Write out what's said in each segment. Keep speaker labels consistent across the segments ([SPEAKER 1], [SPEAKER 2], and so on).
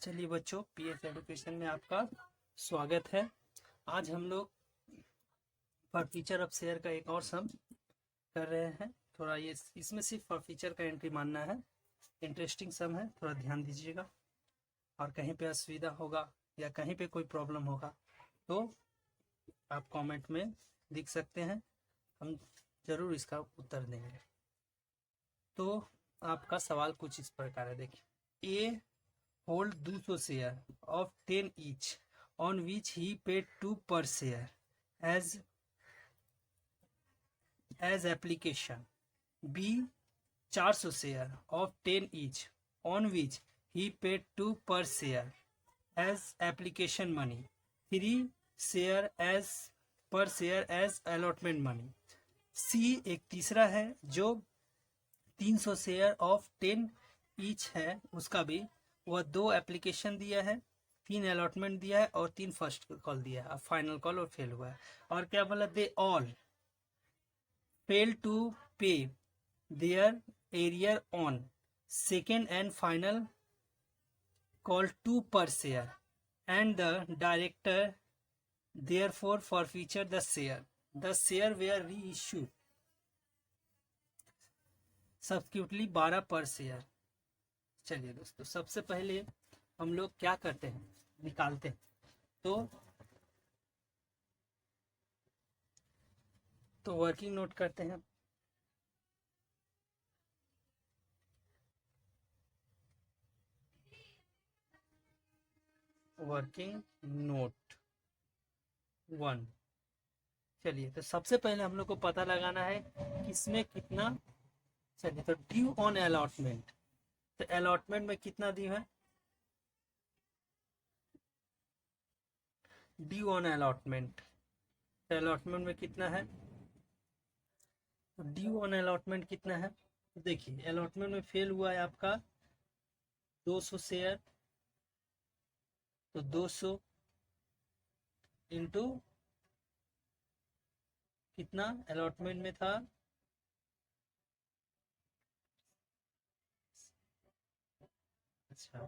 [SPEAKER 1] चलिए बच्चों, PS education में आपका स्वागत है। आज हम लोग फॉर फीचर ऑफ शेयर का एक और सम कर रहे हैं। थोड़ा ये इसमें सिर्फ फॉर फीचर का एंट्री मानना है। इंटरेस्टिंग सम है, थोड़ा ध्यान दीजिएगा। और कहीं पे असुविधा होगा या कहीं पे कोई प्रॉब्लम होगा तो आप कमेंट में लिख सकते हैं, हम जरूर इसका उत्तर देंगे। तो आपका सवाल कुछ इस प्रकार है, देखिए। ए hold 200 share of 10 each on which he paid 2 per share as application. B 400 share of 10 each on which he paid 2 per share as application money. 3 share as per share as allotment money. C एक तीसरा है जो 300 share of 10 each है, उसका भी वह 2 application दिया है, 3 अलॉटमेंट दिया है और 3 फर्स्ट कॉल दिया है। अब फाइनल कॉल और फेल हुआ है। और क्या बोला, they all fail to pay their arrear on second and final call 2 पर share and the director therefore forfeit the share were reissue subsequently 12 पर शेयर। चलिए दोस्तों, सबसे पहले हम लोग क्या करते हैं, निकालते हैं। तो वर्किंग नोट करते हैं। Working note 1। चलिए, तो सबसे पहले हम लोग को पता लगाना है किसमें कितना। चलिए, तो ड्यू ऑन अलॉटमेंट, तो अलॉटमेंट में कितना ड्यू है, ड्यू ऑन अलॉटमेंट, तो अलॉटमेंट में कितना है, तो ड्यू ऑन अलॉटमेंट कितना है। तो देखिए, अलॉटमेंट में फेल हुआ है आपका 200 शेयर, तो 200 इंटू कितना अलॉटमेंट में था, अच्छा।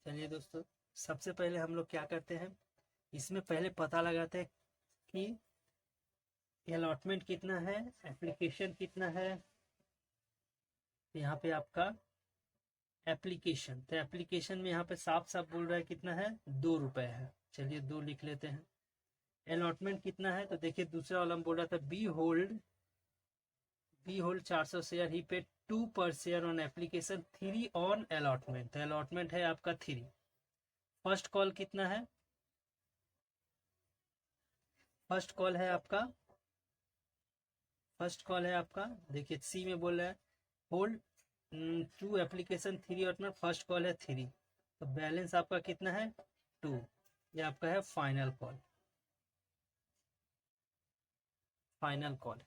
[SPEAKER 1] चलिए दोस्तों, सबसे पहले हम लोग क्या करते हैं, इसमें पहले पता लगाते हैं कि अलॉटमेंट कितना है, एप्लीकेशन कितना है। यहाँ पे आपका एप्लीकेशन, तो एप्लीकेशन में यहाँ पे साफ साफ बोल रहा है कितना है, 2 रुपए है। चलिए 2 लिख लेते हैं। अलॉटमेंट कितना है, तो देखिए दूसरा वाला बोल रहा था बी होल्ड 400 शेयर, ही पे 2 पर share on application, 3 on allotment, तो अलॉटमेंट है आपका 3। फर्स्ट कॉल कितना है, फर्स्ट कॉल है आपका, देखिए सी में बोल रहा है होल्ड 2 एप्लीकेशन 3 और फर्स्ट कॉल है 3, तो बैलेंस आपका कितना है 2, ये आपका है फाइनल कॉल।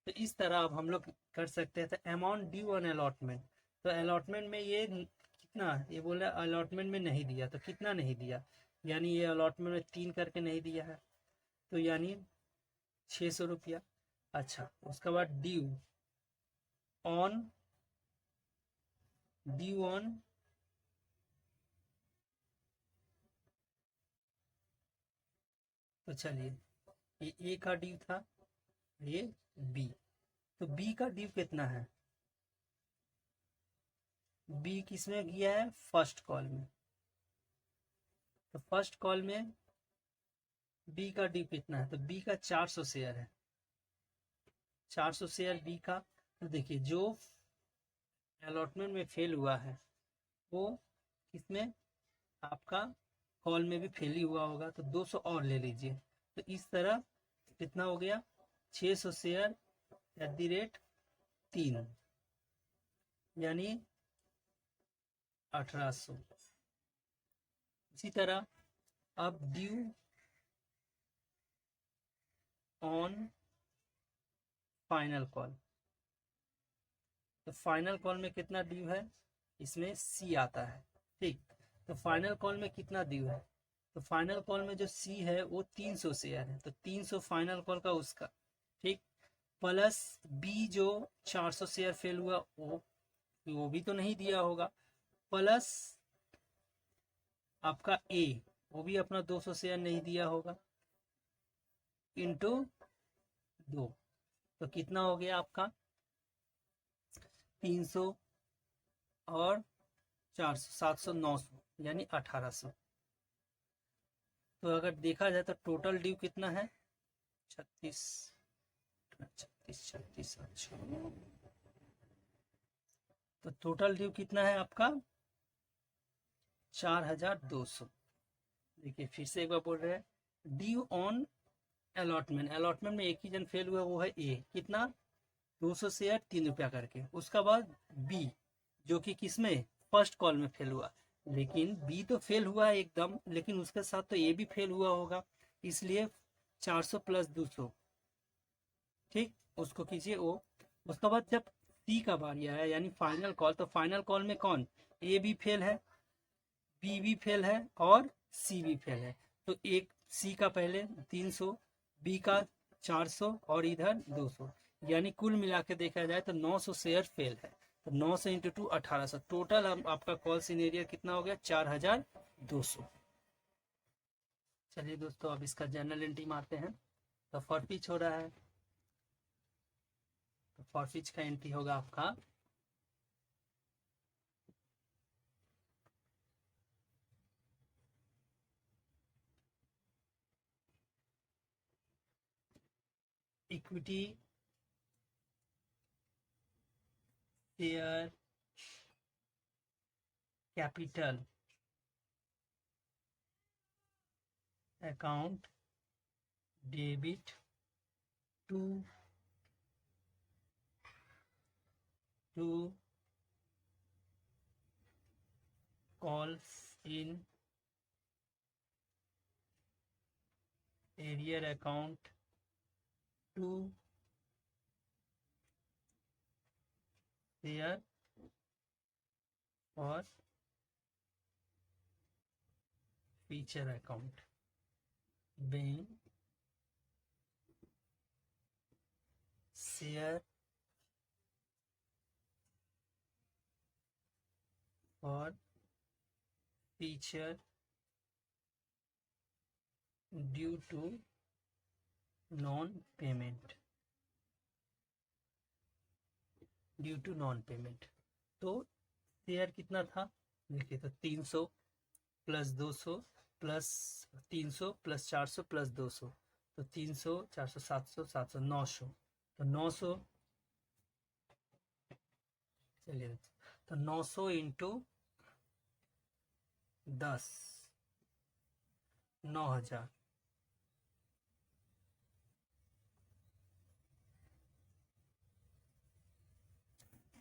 [SPEAKER 1] तो इस तरह अब हम लोग कर सकते हैं। तो अमाउंट ड्यू ऑन अलॉटमेंट, तो अलॉटमेंट में ये कितना, ये बोल रहा है अलॉटमेंट में नहीं दिया, तो कितना नहीं दिया, यानी ये अलॉटमेंट में 3 करके नहीं दिया है, तो यानी 600 रुपया। अच्छा, उसके बाद ऑन तो चलिए, ये ए का ड्यू था, ये बी, तो बी का ड्यू कितना है, बी किसमें गया है, फर्स्ट कॉल में, तो फर्स्ट कॉल में बी का ड्यू कितना है, तो बी का 400 शेयर है, 400 शेयर बी का। तो देखिए जो अलॉटमेंट में फेल हुआ है वो किसमें, आपका कॉल में भी फेल ही हुआ होगा, तो 200 और ले लीजिए। तो इस तरह कितना हो गया, 600 शेयर @ 3, यानी 1800। इसी तरह अब ड्यू ऑन फाइनल कॉल, तो फाइनल कॉल में कितना ड्यू है, इसमें सी आता है, ठीक। तो फाइनल कॉल में कितना ड्यू है, तो फाइनल कॉल में जो सी है वो 300 शेयर है, तो 300 फाइनल कॉल का उसका, ठीक। प्लस बी जो 400 शेयर फेल हुआ वो भी तो नहीं दिया होगा, प्लस आपका ए वो भी अपना 200 शेयर नहीं दिया होगा, इंटू 2, तो कितना हो गया आपका 300 और 400, 700, 900 यानी 1800। तो अगर देखा जाए तो टोटल ड्यू कितना है 36 36 36। अच्छा, तो टोटल ड्यू कितना है आपका 4200। देखिए फिर से एक बार बोल रहे हैं, ड्यू ऑन अलॉटमेंट, अलॉटमेंट में एक ही जन फेल हुआ वो है ए, कितना 200 शेयर 3 रुपया करके। उसका बाद बी जो कि किसमें फर्स्ट कॉल में फेल हुआ, लेकिन बी तो फेल हुआ है एकदम, लेकिन उसके साथ तो ए भी फेल हुआ होगा, इसलिए 400 प्लस 200, ठीक, उसको कीजिए ओ। उसके बाद जब सी का बारी आया यानी फाइनल कॉल, तो फाइनल कॉल में कौन, ए भी फेल है, बी भी फेल है और सी भी फेल है। तो एक सी का पहले 300, बी का 400 और इधर 200, यानी कुल मिला के देखा जाए तो 900 शेयर फेल है। तो 900 इंटू 2 1800, टोटल आपका कॉल सीनेरियो कितना हो गया 4200। चलिए दोस्तों अब इसका जर्नल एंट्री मारते हैं। तो फॉरफिच हो रहा है, तो फॉरफिच का एंट्री होगा आपका equity share capital account debit to calls in arrear account to share or feature account being share or feature due to non payment, due to non payment. तो शेयर कितना था देखिए, तो 300 प्लस 200 प्लस 300 प्लस 400 प्लस 200, तो 300 400 700 700 900, तो 900, चलिए तो 900 into 10 9000,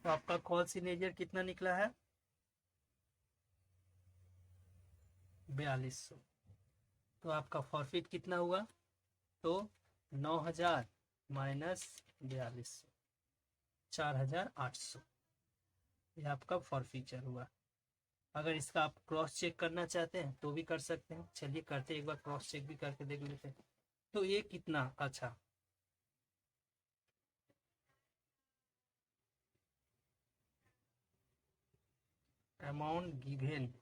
[SPEAKER 1] तो आपका कॉल सिग्नेचर कितना निकला है 4200। तो आपका फॉरफिट कितना हुआ, तो 9000 माइनस 4200 4800, ये आपका फॉरफीचर हुआ। अगर इसका आप क्रॉस चेक करना चाहते हैं तो भी कर सकते हैं, चलिए करते एक बार क्रॉस चेक भी करके देख लेते हैं। तो ये कितना, अच्छा अमाउंट गिवन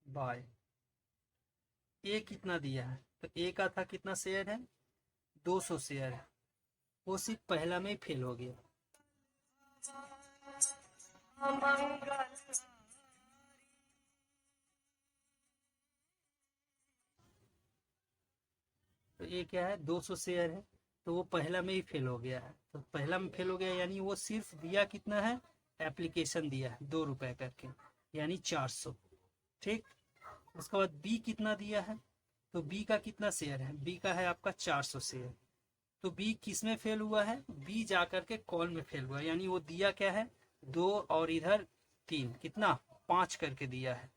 [SPEAKER 1] बाय ए कितना दिया है, तो ए का था कितना शेयर है 200 शेयर है, वो सिर्फ पहला में ही फेल हो गया। तो ये क्या है 200 शेयर है, तो वो पहला में ही फेल हो गया है। तो पहला में फेल हो गया यानी वो सिर्फ दिया कितना है, एप्लीकेशन दिया है 2 रुपए करके, यानी 400, ठीक। उसके बाद बी कितना दिया है, तो बी का कितना शेयर है, बी का है आपका 400 शेयर, तो बी किस में फेल हुआ है, बी जाकर के कॉल में फेल हुआ, यानी वो दिया क्या है 2 और इधर 3, कितना 5 करके दिया है।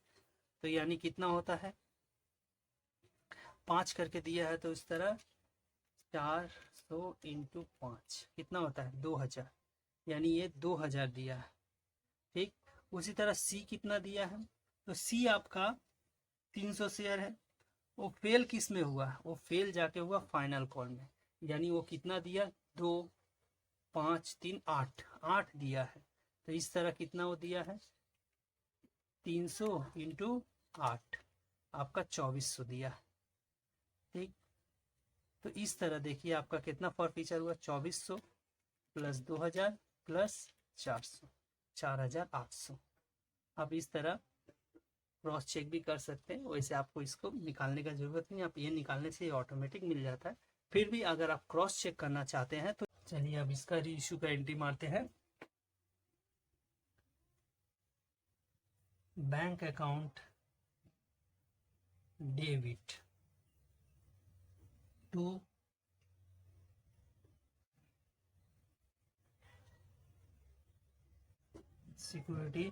[SPEAKER 1] तो यानी कितना होता है 5 करके दिया है, तो इस तरह 400 इंटू 5 कितना होता है 2000, यानी ये 2000 दिया है, ठीक। उसी तरह सी कितना दिया है, तो सी आपका 300 शेयर है, वो फेल किस में हुआ, वो फेल जाके हुआ फाइनल कॉल में, यानी वो कितना दिया 2, 5 3 8 8 दिया है, तो इस तरह कितना वो दिया है 300 इंटू 8 आपका 2400 दिया है। ठीक, तो इस तरह देखिए आपका कितना फॉरफीचर हुआ 2400 प्लस 2000 प्लस 400 4800। आप इस तरह क्रॉस चेक भी कर सकते हैं, वैसे आपको इसको निकालने का जरूरत नहीं, आप ये निकालने से ये ऑटोमेटिक मिल जाता है। फिर भी अगर आप क्रॉस चेक करना चाहते हैं तो चलिए अब इसका री इशू का एंट्री मारते हैं। Bank account debit to security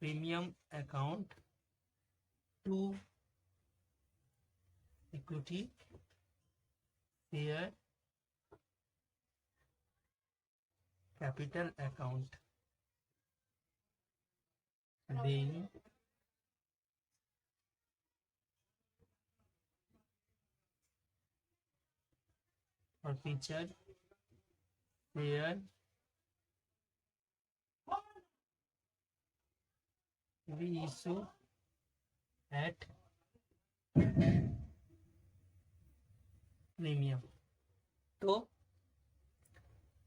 [SPEAKER 1] premium account to equity share capital account being or featured share reissue at premium. तो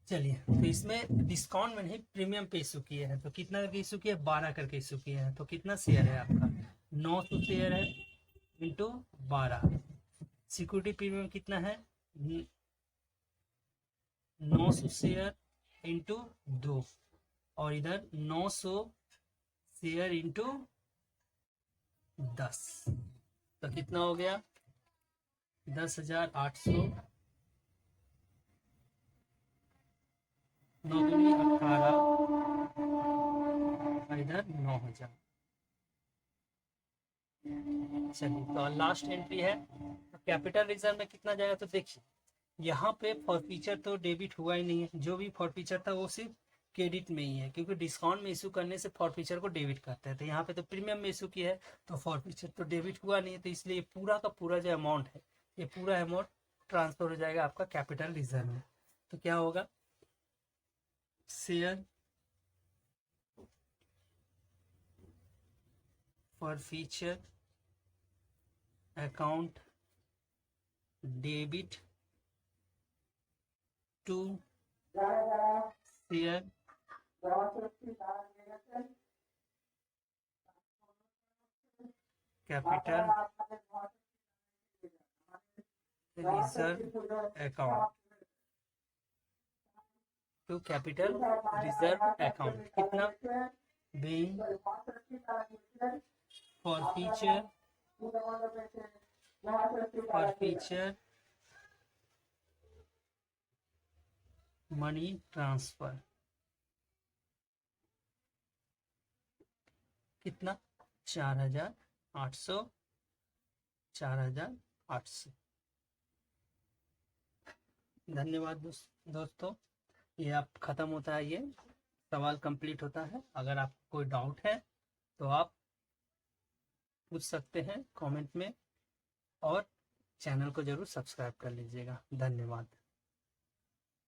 [SPEAKER 1] चलिए, तो इसमें डिस्काउंट में नहीं प्रीमियम पे इशू किए हैं, तो कितना करके इशू किया 12 करके इशू किए हैं, तो कितना शेयर है आपका 900 शेयर है इंटू 12। सिक्योरिटी प्रीमियम कितना है 900 शेयर इंटू 2 और इधर 900 शेयर इंटू 10, तो कितना हो गया 10,800 9 दूनी 18 इधर 9,000। चलिए, तो लास्ट एंट्री है, तो कैपिटल रिजर्व में कितना जाएगा, तो देखिए यहाँ पे फॉरफीचर तो डेबिट हुआ ही नहीं है, जो भी फॉरफीचर था वो सिर्फ क्रेडिट में ही है, क्योंकि डिस्काउंट में इशू करने से फॉरफीचर को डेबिट करते हैं, तो यहाँ पे तो प्रीमियम में इशू किया है तो फॉरफीचर तो डेबिट हुआ नहीं है, तो इसलिए पूरा का पूरा जो अमाउंट है ये पूरा अमाउंट ट्रांसफर हो जाएगा आपका कैपिटल रिजर्व में। तो क्या होगा share forfeiture account debit to share capital reserve account to capital reserve account कितना बीइंग फॉरफीचर मनी ट्रांसफर कितना 4,800 4,800। धन्यवाद दोस्तों, ये आप खत्म होता है, ये सवाल कंप्लीट होता है। अगर आपको कोई डाउट है तो आप पूछ सकते हैं कमेंट में, और चैनल को जरूर सब्सक्राइब कर लीजिएगा। धन्यवाद।